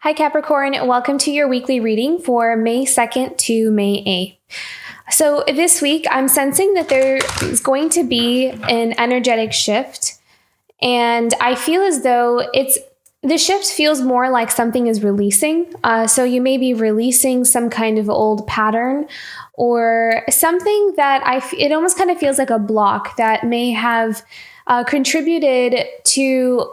Hi Capricorn, welcome to your weekly reading for May 2nd to May 8th. So this week I'm sensing that there is going to be an energetic shift, and I feel as though the shift feels more like something is releasing. So you may be releasing some kind of old pattern or something that it almost kind of feels like a block that may have contributed to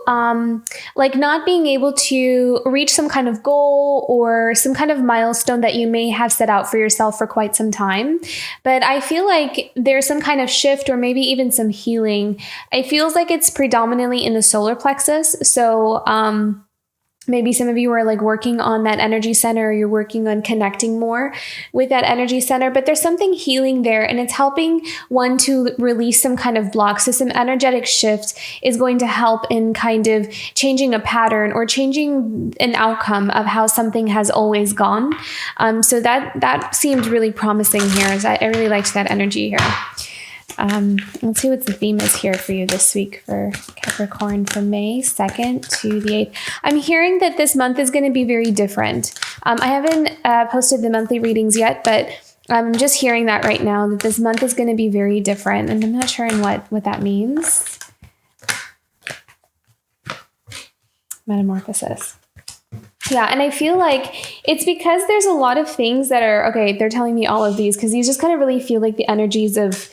like not being able to reach some kind of goal or some kind of milestone that you may have set out for yourself for quite some time. But I feel like there's some kind of shift or maybe even some healing. It feels like it's predominantly in the solar plexus. So maybe some of you are like working on that energy center, or you're working on connecting more with that energy center, but there's something healing there, and it's helping one to release some kind of block. So some energetic shift is going to help in kind of changing a pattern or changing an outcome of how something has always gone. So that seemed really promising here. I really liked that energy here. Let's see what the theme is here for you this week for Capricorn from May 2nd to the 8th. I'm hearing that this month is going to be very different. I haven't posted the monthly readings yet, but I'm just hearing that right now, that this month is going to be very different, and I'm not sure what that means. Metamorphosis. Yeah, and I feel like it's because there's a lot of things that are, okay, they're telling me all of these because these just kind of really feel like the energies of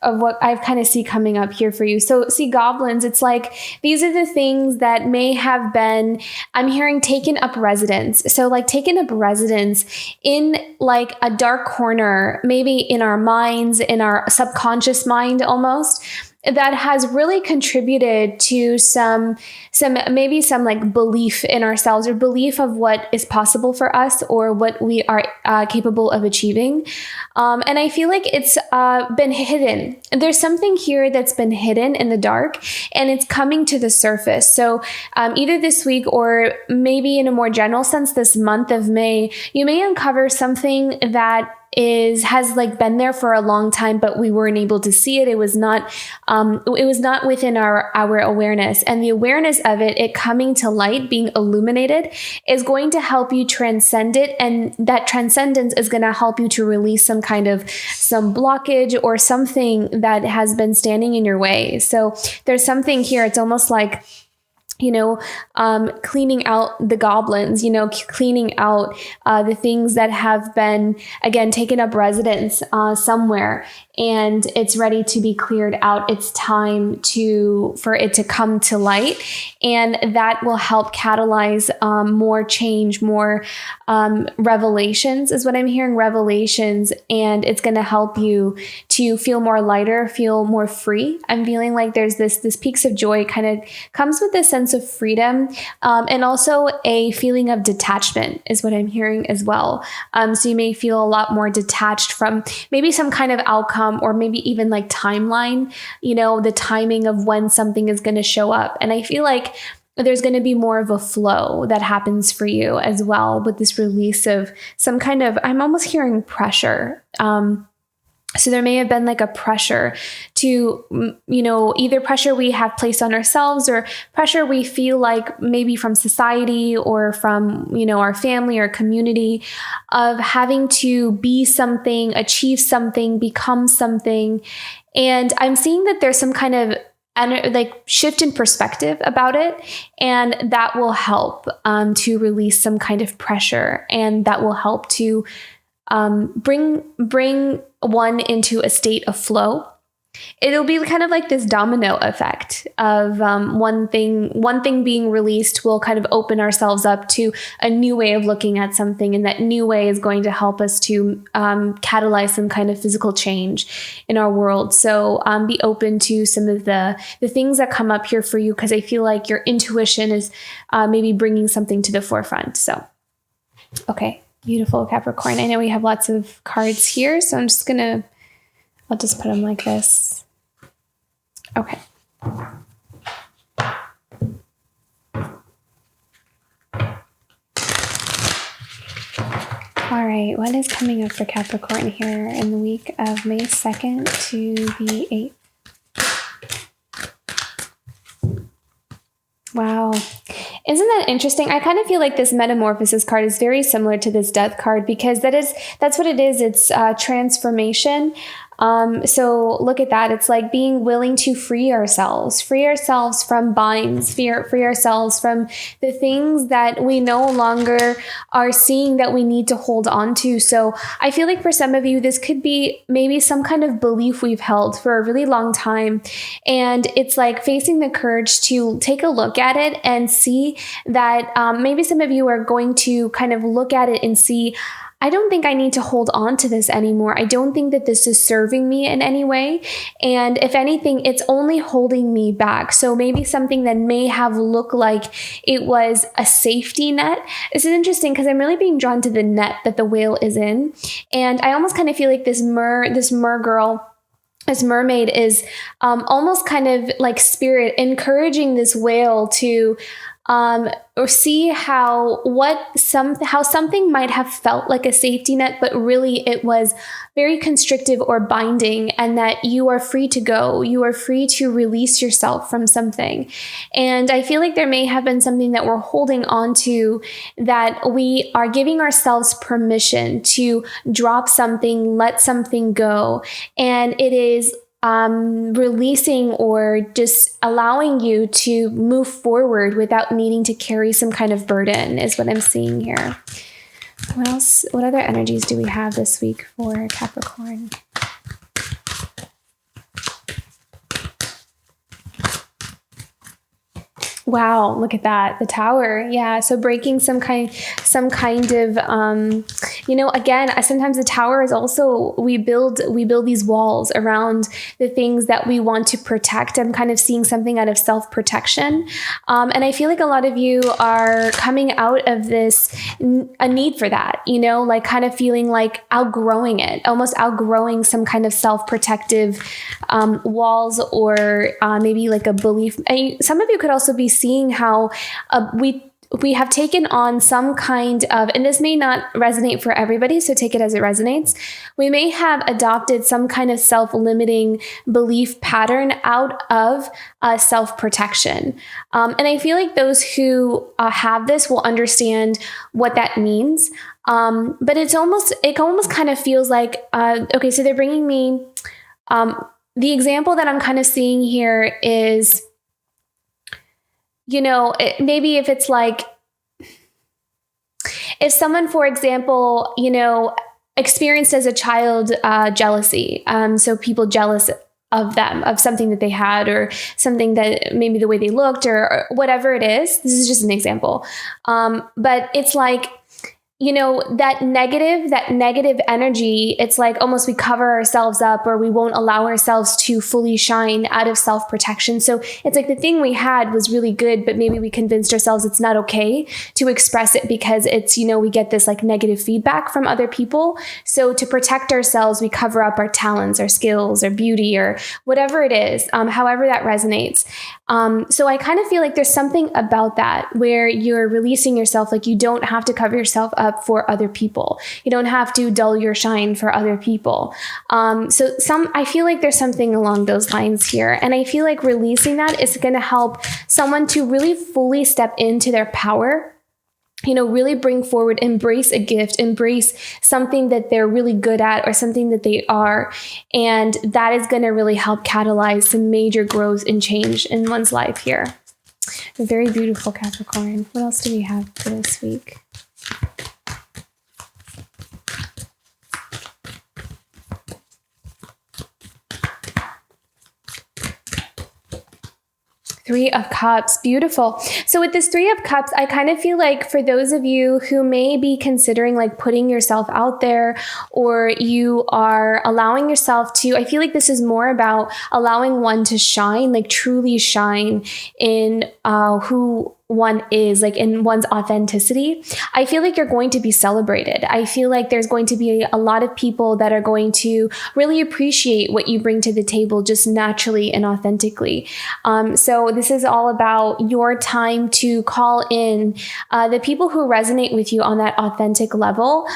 what I kind of see coming up here for you. So see, goblins, it's like these are the things that may have been, I'm hearing, taken up residence. So like taken up residence in like a dark corner, maybe in our minds, in our subconscious mind almost, that has really contributed to some like belief in ourselves, or belief of what is possible for us or what we are capable of achieving. And I feel like it's been hidden. There's something here that's been hidden in the dark, and it's coming to the surface. So either this week or maybe in a more general sense, this month of May, you may uncover something that has like been there for a long time, but we weren't able to see it. It was not within our awareness, and the awareness of it coming to light, being illuminated, is going to help you transcend it. And that transcendence is going to help you to release some blockage or something that has been standing in your way. So there's something here. It's almost like, cleaning out the goblins, cleaning out the things that have been, again, taken up residence somewhere, and it's ready to be cleared out. It's time for it to come to light, and that will help catalyze more change, more revelations is what I'm hearing, revelations, and it's going to help you to feel more lighter, feel more free. I'm feeling like there's this peaks of joy kind of comes with this sense of freedom, and also a feeling of detachment is what I'm hearing as well. So you may feel a lot more detached from maybe some kind of outcome, or maybe even like timeline, the timing of when something is going to show up. And I feel like there's going to be more of a flow that happens for you as well with this release of some kind of, I'm almost hearing pressure. So there may have been like a pressure to, either pressure we have placed on ourselves, or pressure we feel like maybe from society or from, our family or community, of having to be something, achieve something, become something. And I'm seeing that there's some kind of like shift in perspective about it, and that will help to release some kind of pressure, and that will help to bring one into a state of flow. It'll be kind of like this domino effect of one thing being released will kind of open ourselves up to a new way of looking at something, and that new way is going to help us to catalyze some kind of physical change in our world. So be open to some of the things that come up here for you, because I feel like your intuition is maybe bringing something to the forefront. So, okay. Beautiful, Capricorn. I know we have lots of cards here, so I'll just put them like this. Okay. All right, what is coming up for Capricorn here in the week of May 2nd to the 8th? Wow. Isn't that interesting? I kind of feel like this metamorphosis card is very similar to this death card, because that's what it is. It's transformation. So look at that. It's like being willing to free ourselves from binds, free ourselves from the things that we no longer are seeing that we need to hold on to. So I feel like for some of you, this could be maybe some kind of belief we've held for a really long time. And it's like facing the courage to take a look at it and see that maybe some of you are going to kind of look at it and see, I don't think I need to hold on to this anymore. I don't think that this is serving me in any way. And if anything, it's only holding me back. So maybe something that may have looked like it was a safety net. This is interesting because I'm really being drawn to the net that the whale is in. And I almost kind of feel like this mermaid is almost kind of like spirit encouraging this whale to or see how something might have felt like a safety net, but really it was very constrictive or binding, and that you are free to go. You are free to release yourself from something. And I feel like there may have been something that we're holding on to, that we are giving ourselves permission to drop something, let something go. And it is releasing or just allowing you to move forward without needing to carry some kind of burden is what I'm seeing here. What else? What other energies do we have this week for Capricorn? Wow, look at that. The Tower. Yeah. So breaking some kind of, again, sometimes the Tower is also, we build these walls around the things that we want to protect. I'm kind of seeing something out of self-protection. And I feel like a lot of you are coming out of this, a need for that, like kind of feeling like outgrowing it, almost outgrowing some kind of self-protective walls, or maybe like a belief. Some of you could also be seeing how we have taken on some kind of, and this may not resonate for everybody, so take it as it resonates. We may have adopted some kind of self-limiting belief pattern out of self-protection. And I feel like those who have this will understand what that means. But it almost kind of feels like, okay, so they're bringing me, the example that I'm kind of seeing here is, maybe if it's like, if someone, for example, experienced as a child jealousy, so people jealous of them, of something that they had, or something that maybe the way they looked, or whatever it is. This is just an example. But it's like, that negative energy, it's like almost we cover ourselves up, or we won't allow ourselves to fully shine out of self-protection. So it's like the thing we had was really good, but maybe we convinced ourselves it's not okay to express it because it's, we get this like negative feedback from other people. So to protect ourselves, we cover up our talents, our skills, our beauty, or whatever it is, however that resonates. So I kind of feel like there's something about that where you're releasing yourself, like you don't have to cover yourself up for other people. You don't have to dull your shine for other people. I feel like there's something along those lines here. And I feel like releasing that is going to help someone to really fully step into their power, really bring forward, embrace a gift, embrace something that they're really good at or something that they are. And that is going to really help catalyze some major growth and change in one's life here. Very beautiful, Capricorn. What else do we have for this week? Three of Cups. Beautiful. So with this Three of Cups, I kind of feel like for those of you who may be considering like putting yourself out there, or you are allowing yourself to, I feel like this is more about allowing one to shine, like truly shine in who one is, like in one's authenticity. I feel like you're going to be celebrated. I feel like there's going to be a lot of people that are going to really appreciate what you bring to the table just naturally and authentically. So this is all about your time to call in the people who resonate with you on that authentic level,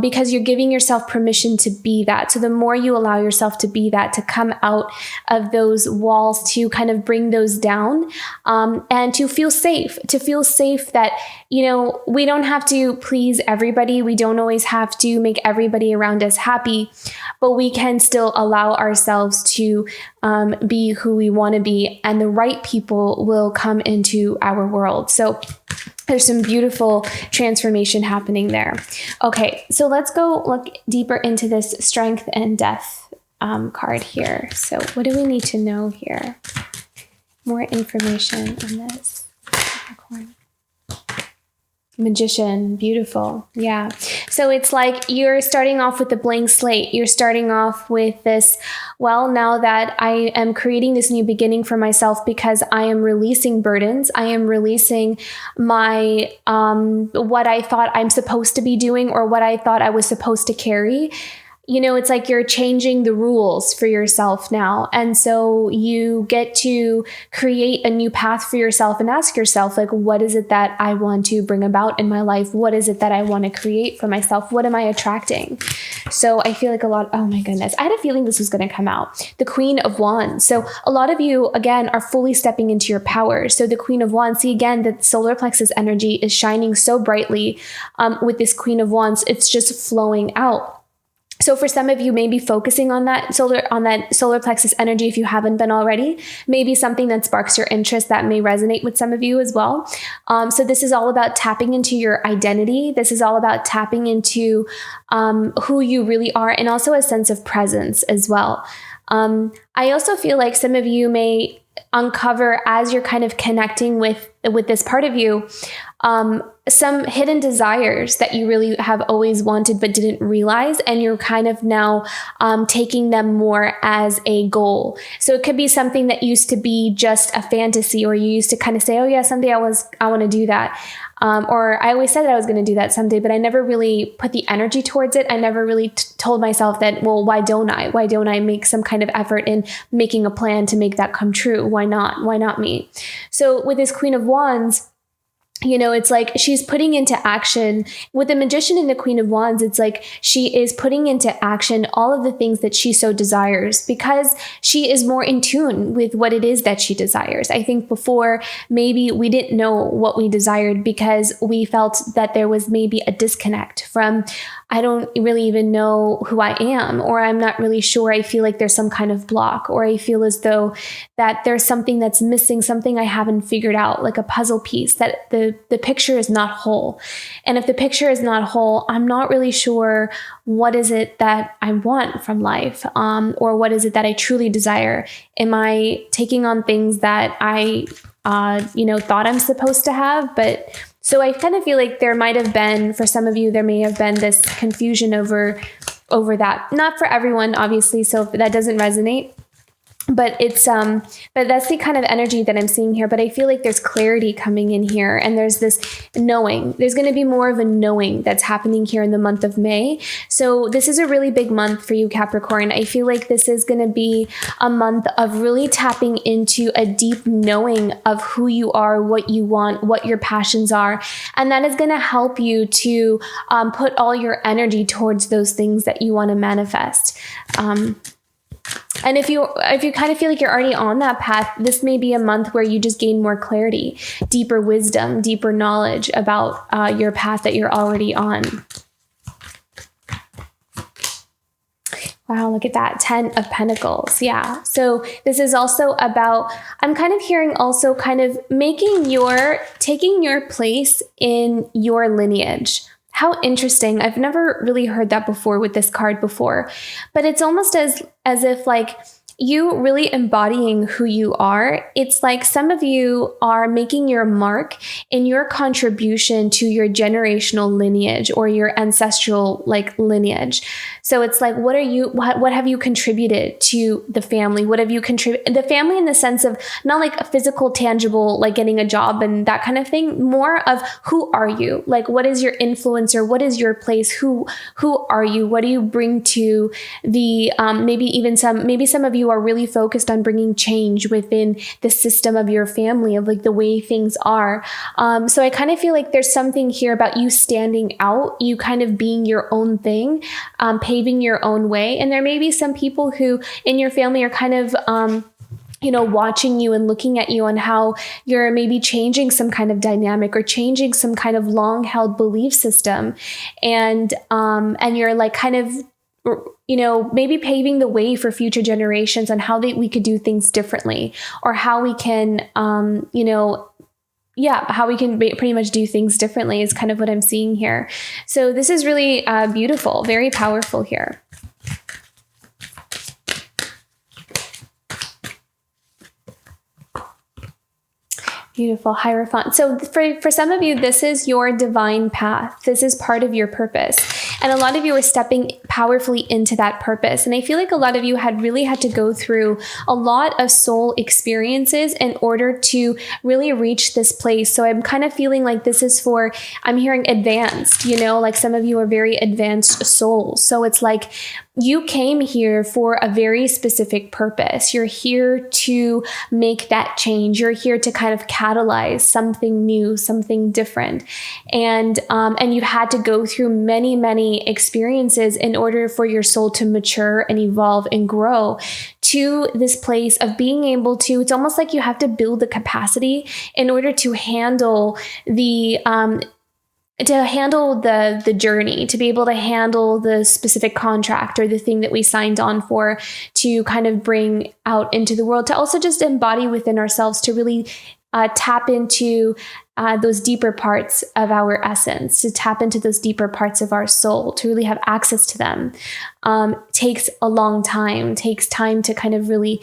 because you're giving yourself permission to be that. So the more you allow yourself to be that, to come out of those walls, to kind of bring those down, and to feel safe. safe, that, we don't have to please everybody. We don't always have to make everybody around us happy, but we can still allow ourselves to be who we want to be, and the right people will come into our world. So there's some beautiful transformation happening there. Okay, so let's go look deeper into this strength and death card here. So what do we need to know here? More information on this. Capricorn. Magician, beautiful. Yeah. So it's like you're starting off with a blank slate. You're starting off with this, well, now that I am creating this new beginning for myself because I am releasing burdens, I am releasing my, what I thought I'm supposed to be doing or what I thought I was supposed to carry. It's like you're changing the rules for yourself now. And so you get to create a new path for yourself and ask yourself, like, what is it that I want to bring about in my life? What is it that I want to create for myself? What am I attracting? So I feel like oh my goodness, I had a feeling this was going to come out. The Queen of Wands. So a lot of you, again, are fully stepping into your power. So the Queen of Wands, see again, the solar plexus energy is shining so brightly with this Queen of Wands. It's just flowing out. So for some of you, maybe focusing on that solar plexus energy, if you haven't been already, maybe something that sparks your interest that may resonate with some of you as well. So this is all about tapping into your identity. This is all about tapping into who you really are, and also a sense of presence as well. I also feel like some of you may uncover, as you're kind of connecting with this part of you, some hidden desires that you really have always wanted but didn't realize, and you're kind of now taking them more as a goal. So it could be something that used to be just a fantasy, or you used to kind of say, oh yeah, someday I want to do that. Or I always said that I was going to do that someday, but I never really put the energy towards it. I never really told myself that, well, why don't I? Why don't I make some kind of effort in making a plan to make that come true? Why not? Why not me? So with this Queen of Wands, it's like she's putting into action. With the Magician and the Queen of Wands, it's like she is putting into action all of the things that she so desires, because she is more in tune with what it is that she desires. I think before, maybe we didn't know what we desired because we felt that there was maybe a disconnect from, I don't really even know who I am, or I'm not really sure. I feel like there's some kind of block, or I feel as though that there's something that's missing, something I haven't figured out, like a puzzle piece, that the picture is not whole. And if the picture is not whole, I'm not really sure what is it that I want from life, or what is it that I truly desire. Am I taking on things that I, thought I'm supposed to have? But so I kind of feel like there might have been, for some of you, there may have been this confusion over that. Not for everyone, obviously. So if that doesn't resonate, but it's but that's the kind of energy that I'm seeing here. But I feel like there's clarity coming in here, and there's this knowing. There's going to be more of a knowing that's happening here in the month of May. So this is a really big month for you, Capricorn. I feel like this is going to be a month of really tapping into a deep knowing of who you are, what you want, what your passions are, and that is going to help you to put all your energy towards those things that you want to manifest. And if you kind of feel like you're already on that path, this may be a month where you just gain more clarity, deeper wisdom, deeper knowledge about your path that you're already on. Wow, look at that. 10 of Pentacles. Yeah. So this is also about, I'm kind of hearing also kind of taking your place in your lineage. How interesting. I've never really heard that before with this card before, but it's almost as if like you really embodying who you are. It's like some of you are making your mark in your contribution to your generational lineage or your ancestral lineage. So it's like, what have you contributed to the family? What have you contributed? The family in the sense of not like a physical, tangible, like getting a job and that kind of thing, more of who are you? Like, what is your influence, or what is your place? Who are you? What do you bring to the, maybe some of you are really focused on bringing change within the system of your family, of like the way things are. So I kind of feel like there's something here about you standing out, you kind of being your own thing, paving your own way. And there may be some people who in your family are kind of, watching you and looking at you on how you're maybe changing some kind of dynamic or changing some kind of long held belief system. And you're like kind of, maybe paving the way for future generations on how we could do things differently, or how we can, how we can pretty much do things differently is kind of what I'm seeing here. So this is really beautiful, very powerful here. Beautiful. Hierophant. So for some of you, this is your divine path. This is part of your purpose. And a lot of you are stepping powerfully into that purpose. And I feel like a lot of you had to go through a lot of soul experiences in order to really reach this place. So I'm kind of feeling like this is I'm hearing advanced, like some of you are very advanced souls. So it's like you came here for a very specific purpose. You're here to make that change. You're here to kind of catalyze something new, something different. And you've had to go through many, many experiences in order for your soul to mature and evolve and grow to this place of being able to, it's almost like you have to build the capacity in order to handle the journey, to be able to handle the specific contract or the thing that we signed on for, to kind of bring out into the world, to also just embody within ourselves, to really tap into those deeper parts of our essence, to tap into those deeper parts of our soul, to really have access to them. Takes a long time, takes time to kind of really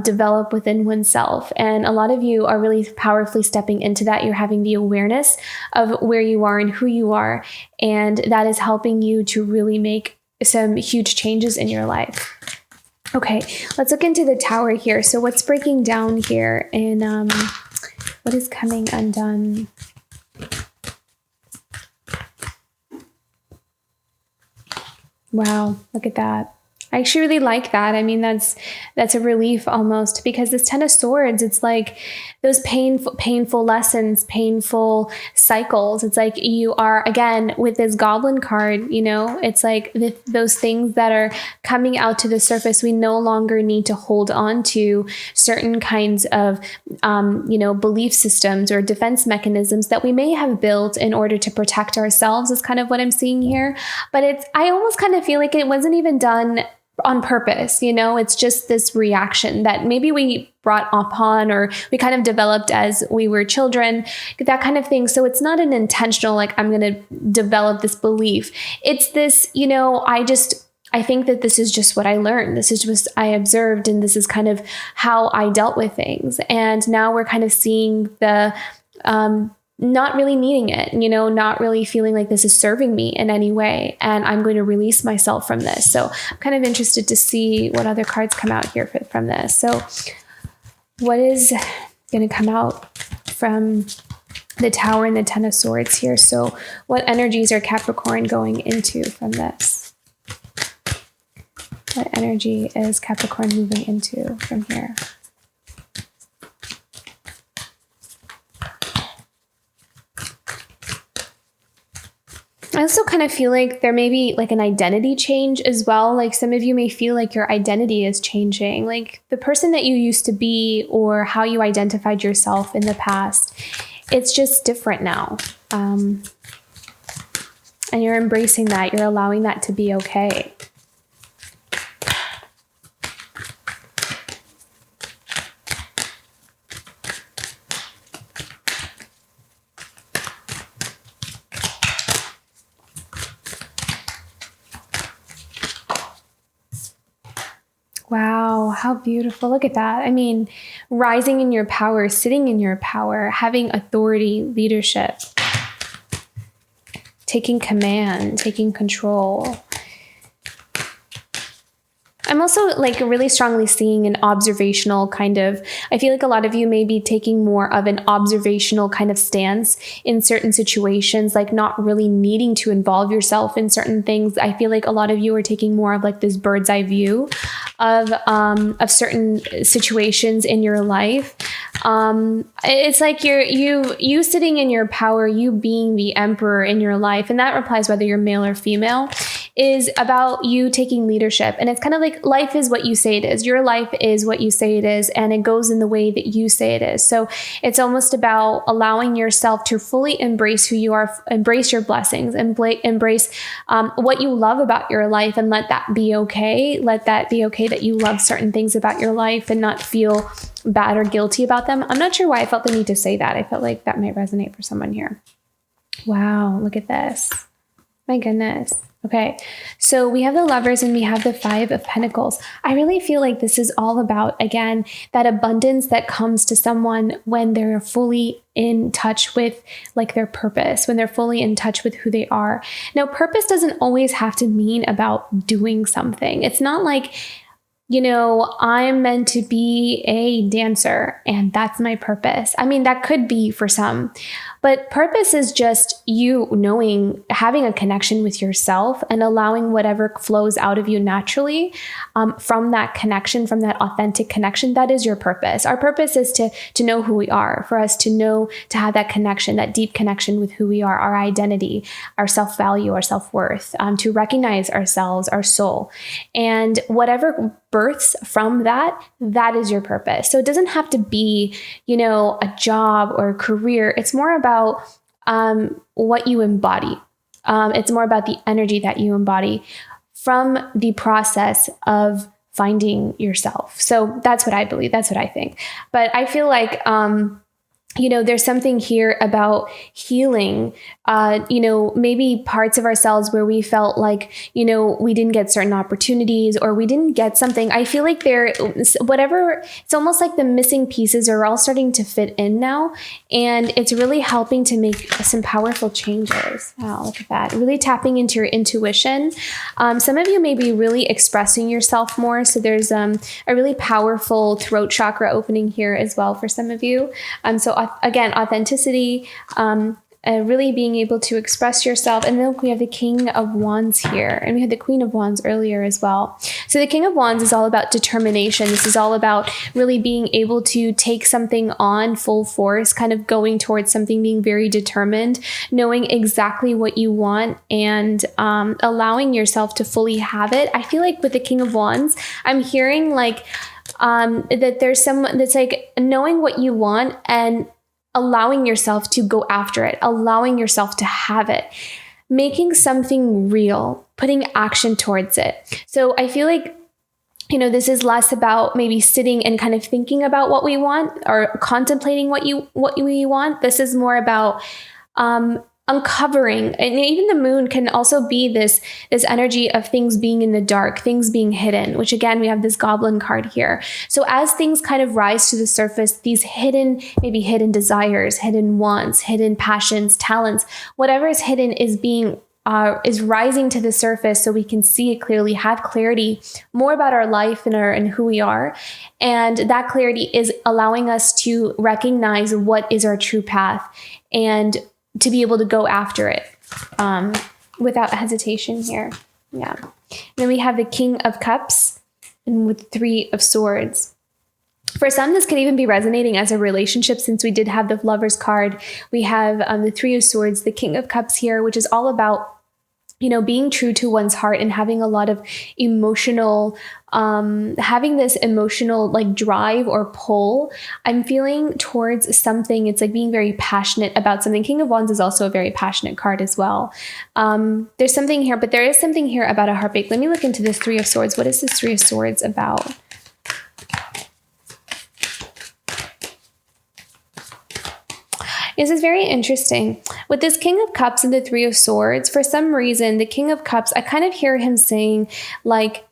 develop within oneself. And a lot of you are really powerfully stepping into that. You're having the awareness of where you are and who you are. And that is helping you to really make some huge changes in your life. Okay, let's look into the Tower here. So what's breaking down here, and what is coming undone? Wow, look at that. I actually really like that. I mean, that's a relief almost, because this Ten of Swords, it's like those painful lessons, painful cycles. It's like you are, again, with this Goblin card, it's like those things that are coming out to the surface. We no longer need to hold on to certain kinds of, belief systems or defense mechanisms that we may have built in order to protect ourselves, is kind of what I'm seeing here. But I almost kind of feel like it wasn't even done on purpose, it's just this reaction that maybe we brought upon, or we kind of developed as we were children, that kind of thing. So it's not an intentional, like, I'm going to develop this belief. It's this, I think that this is just what I learned. This is just I observed, and this is kind of how I dealt with things. And now we're kind of seeing the, not really needing it, not really feeling like this is serving me in any way. And I'm going to release myself from this. So I'm kind of interested to see what other cards come out here from this. So what is going to come out from the Tower and the Ten of Swords here? So what energies are Capricorn going into from this? What energy is Capricorn moving into from here? I also kind of feel like there may be like an identity change as well. Like some of you may feel like your identity is changing, like the person that you used to be or how you identified yourself in the past. It's just different now. And you're embracing that. You're allowing that to be okay. Wow, how beautiful. Look at that. I mean, rising in your power, sitting in your power, having authority, leadership, taking command, taking control. I'm also like really strongly seeing an observational kind of, I feel like a lot of you may be taking more of an observational kind of stance in certain situations, like not really needing to involve yourself in certain things. I feel like a lot of you are taking more of like this bird's eye view of certain situations in your life. It's like you sitting in your power, you being the emperor in your life. And that applies whether you're male or female. is about you taking leadership. And it's kind of like life is what you say it is. Your life is what you say it is, and it goes in the way that you say it is. So it's almost about allowing yourself to fully embrace who you are, embrace your blessings, embrace what you love about your life, and let that be okay. Let that be okay that you love certain things about your life and not feel bad or guilty about them. I'm not sure why I felt the need to say that. I felt like that might resonate for someone here. Wow, look at this. My goodness. Okay, so we have the Lovers and we have the Five of Pentacles. I really feel like this is all about, again, that abundance that comes to someone when they're fully in touch with like their purpose, when they're fully in touch with who they are. Now, purpose doesn't always have to mean about doing something. It's not like, you know, I'm meant to be a dancer and that's my purpose. I mean, that could be for some, but purpose is just you knowing, having a connection with yourself and allowing whatever flows out of you naturally from that connection, from that authentic connection. That is your purpose. Our purpose is to know who we are, for us to know, to have that connection, that deep connection with who we are, our identity, our self-value, our self-worth, to recognize ourselves, our soul, and whatever births from that, that is your purpose. So it doesn't have to be, you know, a job or a career. It's more about what you embody. It's more about the energy that you embody from the process of finding yourself. So that's what I believe. That's what I think. But I feel like, you know, there's something here about healing, you know, maybe parts of ourselves where we felt like, you know, we didn't get certain opportunities or we didn't get something. I feel like it's almost like the missing pieces are all starting to fit in now. And it's really helping to make some powerful changes. Wow, look at that. Really tapping into your intuition. Some of you may be really expressing yourself more. So there's a really powerful throat chakra opening here as well for some of you. So again, authenticity, really being able to express yourself. And then we have the King of Wands here, and we had the Queen of Wands earlier as well. So the King of Wands is all about determination. This is all about really being able to take something on full force, kind of going towards something, being very determined, knowing exactly what you want, and allowing yourself to fully have it. I feel like with the King of Wands, I'm hearing like that there's someone that's like knowing what you want and allowing yourself to go after it, allowing yourself to have it, making something real, putting action towards it. So I feel like, you know, this is less about maybe sitting and kind of thinking about what we want or contemplating what we want. This is more about uncovering, and even the moon can also be this energy of things being in the dark, things being hidden, which again, we have this Goblin card here. So as things kind of rise to the surface, these maybe hidden desires, hidden wants, hidden passions, talents, whatever is hidden is rising to the surface so we can see it clearly, have clarity more about our life and who we are. And that clarity is allowing us to recognize what is our true path and to be able to go after it without hesitation here. Yeah. Then we have the King of Cups and with Three of Swords. For some, this could even be resonating as a relationship, since we did have the Lovers card. We have the Three of Swords, the King of Cups here, which is all about, you know, being true to one's heart and having a lot of emotional, having this emotional like drive or pull. I'm feeling towards something. It's like being very passionate about something. King of Wands is also a very passionate card as well. There's something here, but there is something here about a heartbreak. Let me look into this Three of Swords. What is this Three of Swords about? This is very interesting. With this King of Cups and the Three of Swords, for some reason, the King of Cups, I kind of hear him saying like,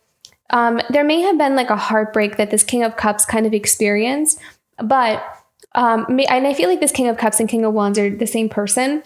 there may have been like a heartbreak that this King of Cups kind of experienced, but, and I feel like this King of Cups and King of Wands are the same person.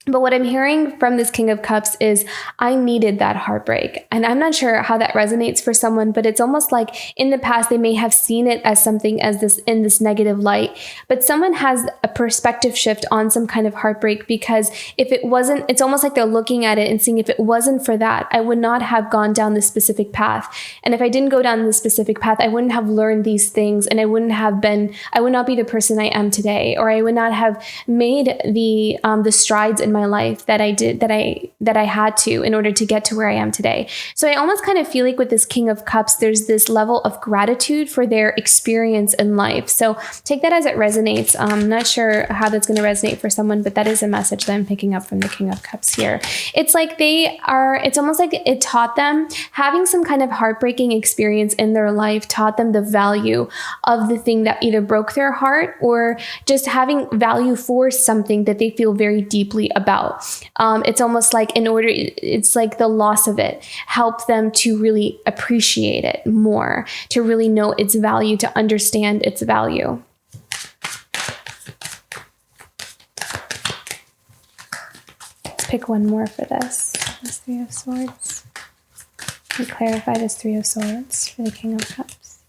But what I'm hearing from this King of Cups is I needed that heartbreak. And I'm not sure how that resonates for someone, but it's almost like in the past, they may have seen it as something as this in this negative light, but someone has a perspective shift on some kind of heartbreak, because if it wasn't, it's almost like they're looking at it and seeing if it wasn't for that, I would not have gone down this specific path. And if I didn't go down this specific path, I wouldn't have learned these things, and I would not be the person I am today, or I would not have made the strides in my life that I had to in order to get to where I am today. So I almost kind of feel like with this King of Cups, there's this level of gratitude for their experience in life. So take that as it resonates. I'm not sure how that's going to resonate for someone, but that is a message that I'm picking up from the King of Cups here. It's like it's almost like it taught them, having some kind of heartbreaking experience in their life taught them the value of the thing that either broke their heart, or just having value for something that they feel very deeply about. It's almost like it's like the loss of it helped them to really appreciate it more, to really know its value, to understand its value. Let's pick one more for this. This Three of Swords. And clarify this Three of Swords for the King of Cups.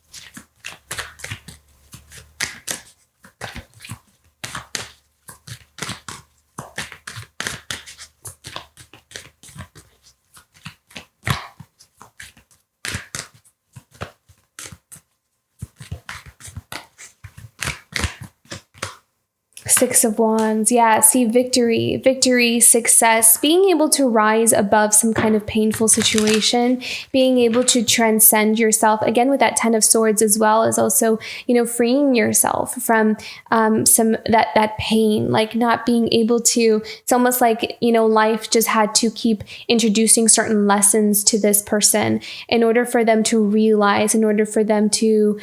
Six of Wands. Yeah, see, victory, success, being able to rise above some kind of painful situation, being able to transcend yourself. Again, with that Ten of Swords as well, is also, freeing yourself from that pain, like not being able to, it's almost like, life just had to keep introducing certain lessons to this person in order for them to realize, in order for them to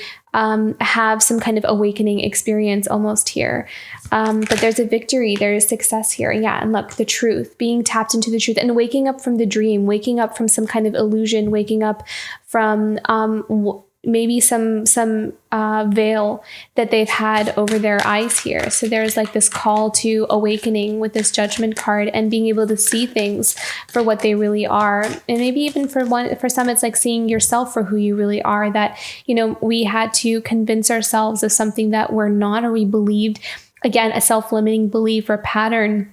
have some kind of awakening experience almost here. But there's a victory, there is success here. Yeah. And look, the truth, being tapped into the truth and waking up from the dream, waking up from some kind of illusion, waking up from maybe some veil that they've had over their eyes here. So there's like this call to awakening with this Judgment card and being able to see things for what they really are. And maybe even for some, it's like seeing yourself for who you really are, that, we had to convince ourselves of something that we're not, or we believed, again, a self-limiting belief or pattern.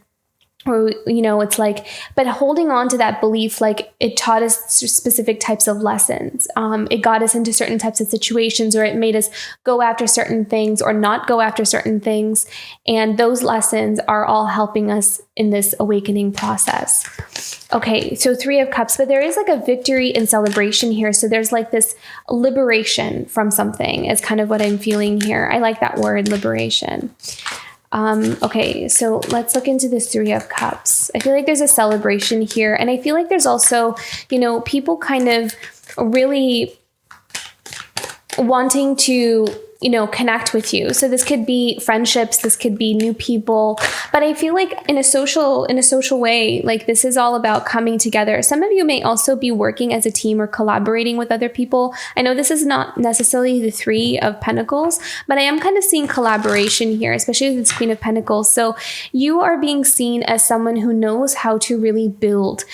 Or, it's like, but holding on to that belief, like it taught us specific types of lessons. It got us into certain types of situations, or it made us go after certain things or not go after certain things. And those lessons are all helping us in this awakening process. Okay, so Three of Cups, but there is like a victory and celebration here. So there's like this liberation from something is kind of what I'm feeling here. I like that word, liberation. Okay, so let's look into this Three of Cups. I feel like there's a celebration here. And I feel like there's also, people kind of really wanting to, connect with you. So this could be friendships, this could be new people, but I feel like in a social way, like this is all about coming together. Some of you may also be working as a team or collaborating with other people. I know this is not necessarily the Three of Pentacles, but I am kind of seeing collaboration here, especially with this Queen of Pentacles. So you are being seen as someone who knows how to really build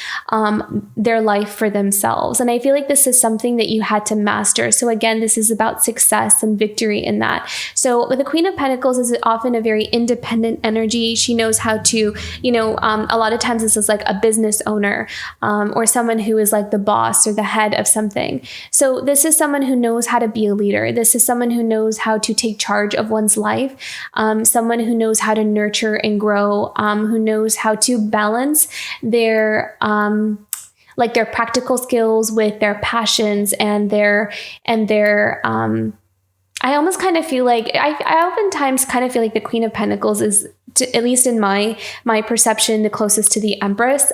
their life for themselves. And I feel like this is something that you had to master. So again, this is about success and victory in that. So with the Queen of Pentacles is often a very independent energy. She knows how to, a lot of times this is like a business owner or someone who is like the boss or the head of something. So this is someone who knows how to be a leader. This is someone who knows how to take charge of one's life. Someone who knows how to nurture and grow, who knows how to balance their their practical skills with their passions and their I almost kind of feel like I oftentimes kind of feel like the Queen of Pentacles is, at least in my perception, the closest to the Empress.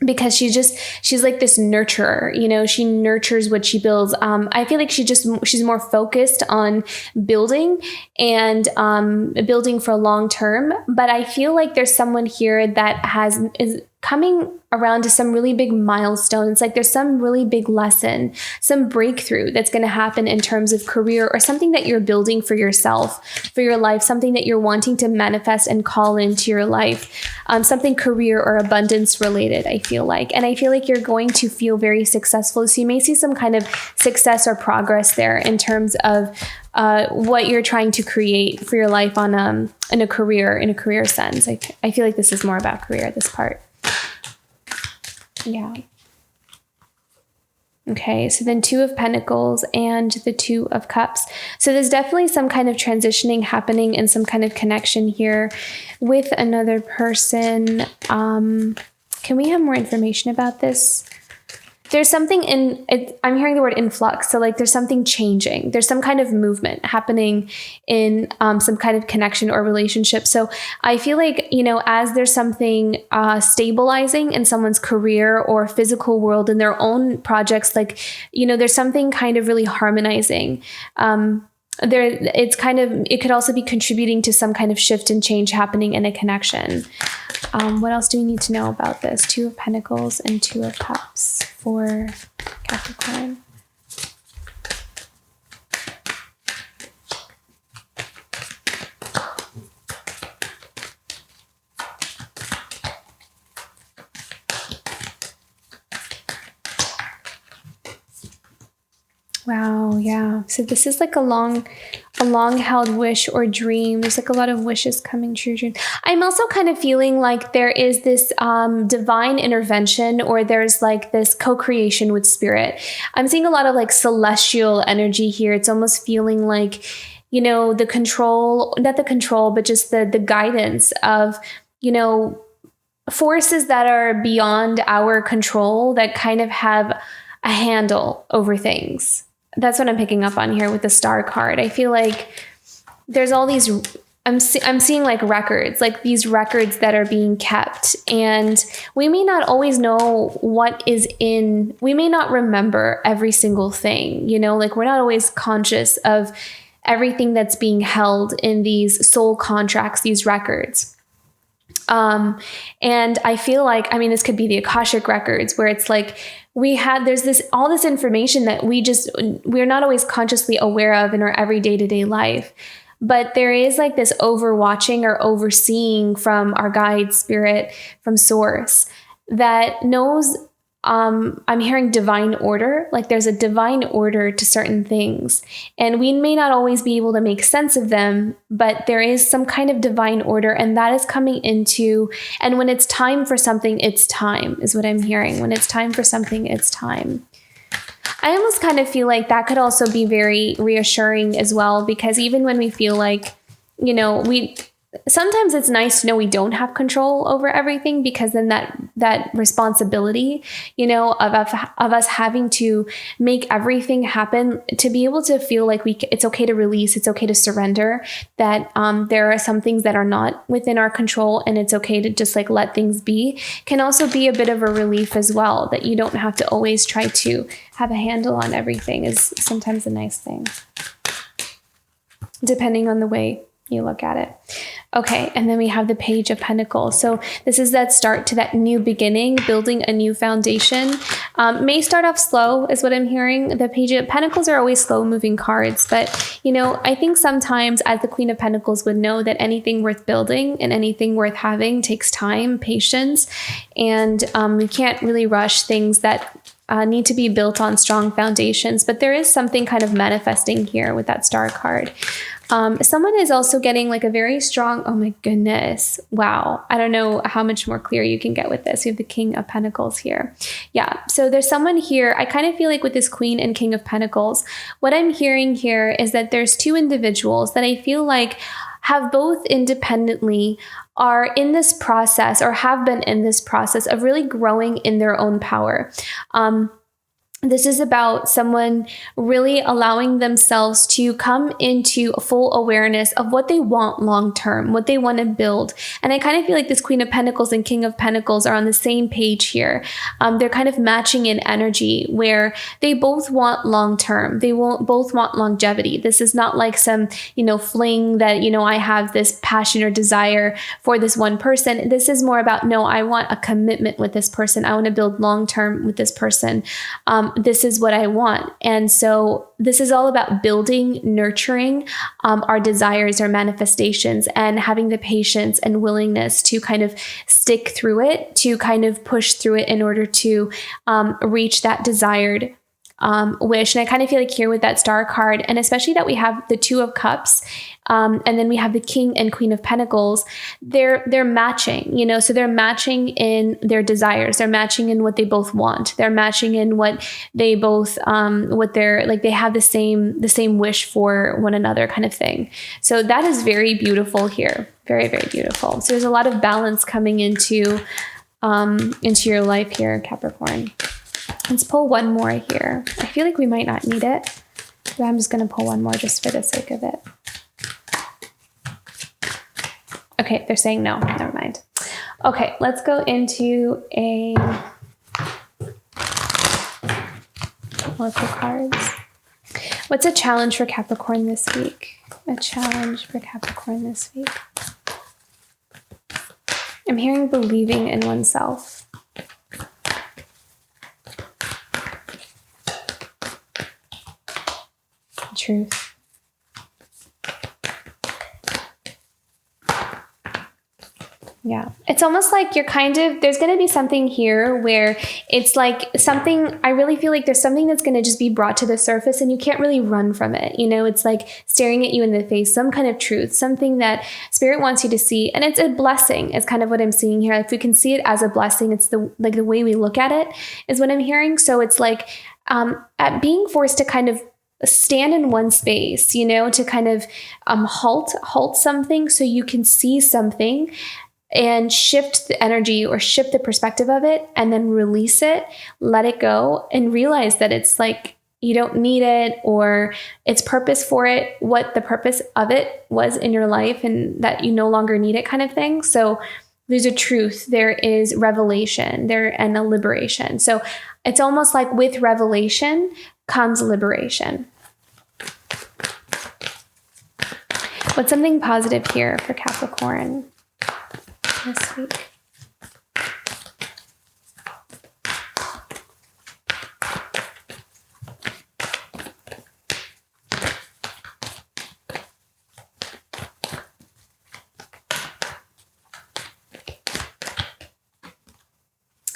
Because she's like this nurturer, she nurtures what she builds. I feel like she's more focused on building and building for long term. But I feel like there's someone here that is coming around to some really big milestone. It's like there's some really big lesson, some breakthrough that's going to happen in terms of career or something that you're building for yourself, for your life, something that you're wanting to manifest and call into your life, something career or abundance related, I feel like. And I feel like you're going to feel very successful. So you may see some kind of success or progress there in terms of what you're trying to create for your life in a career sense. I feel like this is more about career, this part. Yeah. Okay, so then Two of Pentacles and the Two of Cups. So there's definitely some kind of transitioning happening and some kind of connection here with another person. Can we have more information about this? There's something in it, I'm hearing the word influx. So like there's something changing. There's some kind of movement happening in some kind of connection or relationship. So I feel like, as there's something stabilizing in someone's career or physical world in their own projects, like, there's something kind of really harmonizing. It could also be contributing to some kind of shift and change happening in a connection. What else do we need to know about this? Two of Pentacles and Two of Cups for Capricorn. Wow, yeah. So this is like a long held wish or dream. There's like a lot of wishes coming true. I'm also kind of feeling like there is this divine intervention, or there's like this co-creation with spirit. I'm seeing a lot of like celestial energy here. It's almost feeling like, the control, not the control, but just the guidance of, forces that are beyond our control that kind of have a handle over things. That's what I'm picking up on here with the Star card. I feel like there's all these, I'm seeing like records, like these records that are being kept. And we may not always know what is we may not remember every single thing, like we're not always conscious of everything that's being held in these soul contracts, these records. And I feel like, this could be the Akashic records, where it's like there's all this information that we're not always consciously aware of in our everyday to day life. But there is like this overwatching or overseeing from our guide spirit, from source, that knows, I'm hearing divine order, like there's a divine order to certain things, and we may not always be able to make sense of them, but there is some kind of divine order, and that is coming into, and when it's time for something, it's time, is what I'm hearing. When it's time for something, it's time. I almost kind of feel like that could also be very reassuring as well, because even when we feel like, sometimes it's nice to know we don't have control over everything, because then that responsibility, of us having to make everything happen, to be able to feel like it's okay to release, it's okay to surrender, that there are some things that are not within our control, and it's okay to just like let things be, can also be a bit of a relief as well, that you don't have to always try to have a handle on everything, is sometimes a nice thing, depending on the way you look at it. Okay, and then we have the Page of Pentacles. So this is that start to that new beginning, building a new foundation. May start off slow, is what I'm hearing. The Page of Pentacles are always slow-moving cards, but I think sometimes, as the Queen of Pentacles would know, that anything worth building and anything worth having takes time, patience, and we can't really rush things that need to be built on strong foundations. But there is something kind of manifesting here with that Star card. Someone is also getting like a very strong, oh my goodness, wow. I don't know how much more clear you can get with this. We have the King of Pentacles here. Yeah, so there's someone here. I kind of feel like with this Queen and King of Pentacles, what I'm hearing here is that there's two individuals that I feel like have both independently are in this process, or have been in this process of really growing in their own power. This is about someone really allowing themselves to come into a full awareness of what they want long-term, what they want to build. And I kind of feel like this Queen of Pentacles and King of Pentacles are on the same page here. They're kind of matching in energy, where they both want long-term. They both want longevity. This is not like some, fling that, I have this passion or desire for this one person. This is more about, no, I want a commitment with this person. I want to build long-term with this person. This is what I want. And so this is all about building, nurturing our desires, our manifestations, and having the patience and willingness to kind of stick through it, to kind of push through it in order to reach that desired wish. And I kind of feel like here with that Star card, and especially that we have the Two of Cups, and then we have the King and Queen of Pentacles, they're matching, so they're matching in their desires. They're matching in what they both want. They're matching in what they both, what they're like, they have the same wish for one another kind of thing. So that is very beautiful here. Very, very beautiful. So there's a lot of balance coming into your life here, Capricorn. Let's pull one more here. I feel like we might not need it, but I'm just going to pull one more just for the sake of it. Okay, they're saying no. Never mind. Okay, let's go into a Oracle cards. What's a challenge for Capricorn this week? A challenge for Capricorn this week. I'm hearing believing in oneself. Truth. Yeah. It's almost like there's going to be something here where it's like something, I really feel like there's something that's going to just be brought to the surface and you can't really run from it. It's like staring at you in the face, some kind of truth, something that Spirit wants you to see. And it's a blessing is kind of what I'm seeing here. If we can see it as a blessing, it's the way we look at it is what I'm hearing. So it's like, at being forced to kind of stand in one space, to kind of, halt something so you can see something and shift the energy or shift the perspective of it and then release it, let it go and realize that it's like, you don't need it or it's purpose for it, what the purpose of it was in your life and that you no longer need it kind of thing. So there's a truth, there is revelation there and a liberation. So it's almost like with revelation comes liberation. What's something positive here for Capricorn this week?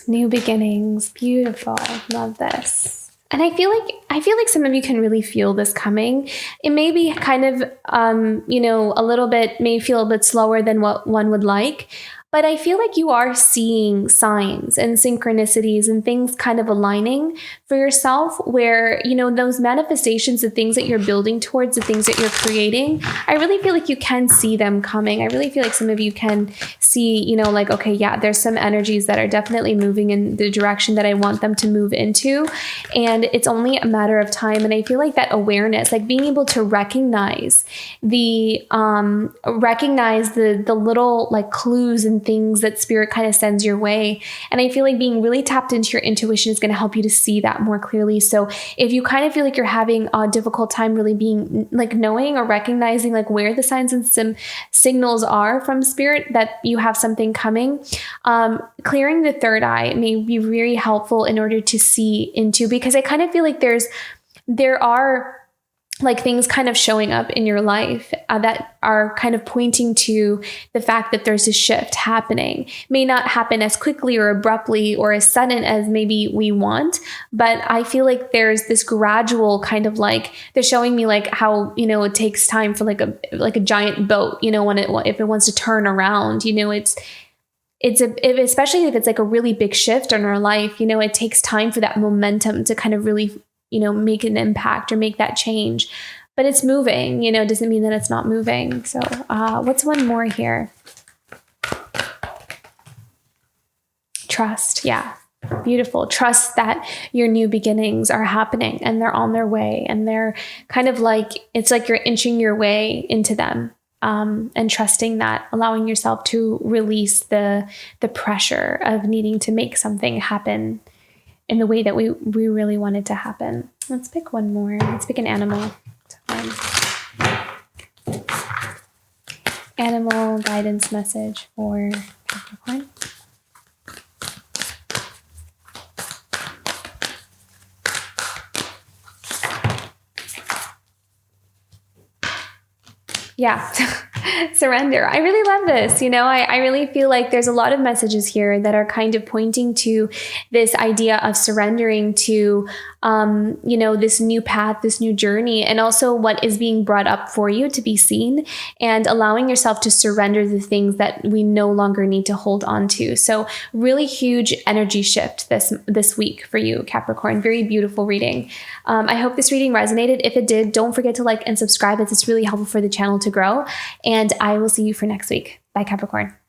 New beginnings. Beautiful. Love this. And I feel like some of you can really feel this coming. It may be kind of, a little bit, may feel a bit slower than what one would like. But I feel like you are seeing signs and synchronicities and things kind of aligning for yourself where, those manifestations, the things that you're building towards, the things that you're creating, I really feel like you can see them coming. I really feel like some of you can see, okay, yeah, there's some energies that are definitely moving in the direction that I want them to move into. And it's only a matter of time. And I feel like that awareness, like being able to recognize the little like clues and things that Spirit kind of sends your way. And I feel like being really tapped into your intuition is going to help you to see that more clearly. So if you kind of feel like you're having a difficult time really being like knowing or recognizing like where the signs and some signals are from Spirit that you have something coming, clearing the third eye may be very helpful in order to see into, because I kind of feel like there are like things kind of showing up in your life that are kind of pointing to the fact that there's a shift happening. May not happen as quickly or abruptly or as sudden as maybe we want, but I feel like there's this gradual kind of like, they're showing me like how, it takes time for like a giant boat, if it wants to turn around, especially if it's like a really big shift in our life, it takes time for that momentum to kind of really make an impact or make that change, but it's moving, doesn't mean that it's not moving. So, what's one more here? Trust. Yeah. Beautiful. Trust that your new beginnings are happening and they're on their way and they're kind of like, it's like you're inching your way into them. And trusting that, allowing yourself to release the pressure of needing to make something happen in the way that we really want it to happen. Let's pick one more. Let's pick an animal. Animal guidance message for Capricorn. Yeah. Surrender. I really love this. I really feel like there's a lot of messages here that are kind of pointing to this idea of surrendering to this new path, this new journey, and also what is being brought up for you to be seen, and allowing yourself to surrender the things that we no longer need to hold on to. So really huge energy shift this week for you, Capricorn. Very beautiful reading. I hope this reading resonated. If it did, don't forget to like and subscribe. It's really helpful for the channel to grow. And I will see you for next week. Bye, Capricorn.